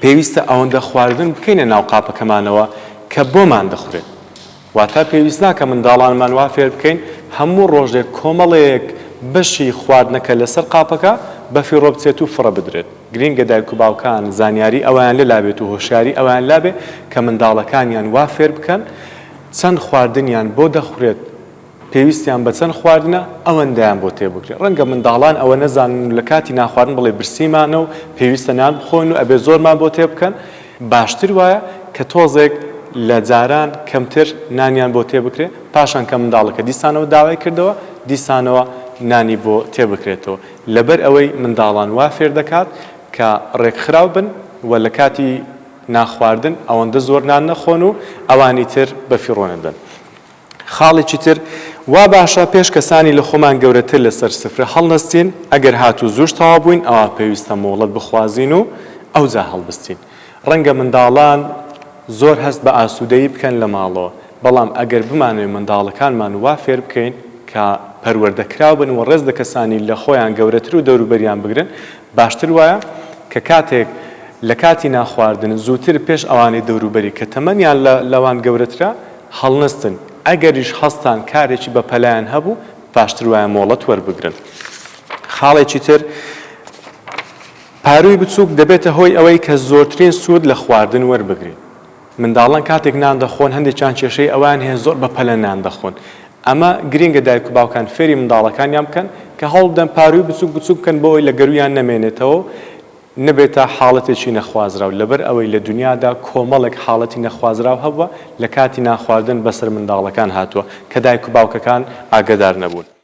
پێویستە ئەوەندە خواردن بکەینە ناو قاپەکەمانەوە کە بۆمان دەخورێت. واتە پێویست ناکە منداڵانمان وا فێر بکەین هەموو ڕۆژێک کۆمەڵەیەک بەشی خواردنەکە لەسەر قاپەکە بەفی ڕۆ بچێت و فڕە بدرێت. گرنگە دایک و باوکان زانیاری ئەویان لەلا بێت و هۆشیاری ئەویان لابێ کە منداڵەکانیان وا فێر بکەن چەند خواردنیان بۆ دەخورێت، پێویستیان بە چەند خواردنە ئەوەندەیان بۆ تێبگرێت. ڕەنگە منداڵان ئەوە نەزانن لە کاتی ناخواردن بڵێ برسیمانە و پێویستە نان بخۆن و ئەبێ زۆرمان بۆ تێ بکەن. باشتر وایە کە تۆزێک لە جاران کەمتر نانیان بۆ تێبکرێت، پاشان کە منداڵەکە دیسانەوە داوای کردەوە دیسانەوە نانی بۆ تێبکرێتەوە. لەبەر ئەوەی منداڵان وا فێر دەکات کە ڕێکخراو بن و لە کاتی ناخواردن ئەوەندە زۆر نان نەخۆن و ئەوانی تر بەفیڕۆ نەدەن. خاڵێکی تر وا باشە پێش کەسانی لە خۆمان گەورەتر لەسەر سفرە هەڵنەستین، ئەگەر هاتوو زوش تەواو بووین ئەوە پێویستە مۆڵەت بخوازین و ئەوجا هەڵبستین. ڕەنگە منداڵان زۆر هەست بە ئاسوودەیی بکەن لە ماڵەوە، بەڵام ئەگەر بمانوێت منداڵەکانمان وا فێر بکەین کە پەروەردەکراو بن و ڕێز لە کەسانی لە خۆیان گەورەتر و دەوروبەریان بگرن، باشتر وایە کە کاتێک لە کاتی ناخواردن زووتر پێش ئەوانەی دەوروبەری کە تەمەنیان لەوان گەورەترە هەڵنەستن. ئەگەریش هەستان کارێکی بە پەلایان هەبوو باشتر وایە مۆڵەت وەربگرن. خاڵێکی تر پاروی بچووک دەبێتە هۆی ئەوەی کە زۆرترین سوود لە خواردن وەربگرین. منداڵان کاتێک نان دەخۆن هەندێکیان کێشەی ئەوان هەیە زۆر بە پەلە نان دەخۆن. ئەمە گرنگە دایک و باوکان فێری منداڵەکانیان بکەن کە هەوڵ بدەن پاروی بچووک بکەن بۆ ئەوەی لە گەرویان نەمێنێتەوە نەبێتە حاڵەتێکی نەخوازراو. لەبەر ئەوەی لە دنیادا کۆمەڵێک حاڵەتی نەخوازراو هەبووە لە کاتی ناخواردن بەسەر منداڵەکان هاتووە کە دایک و باوکەکان ئاگادار نەبوون.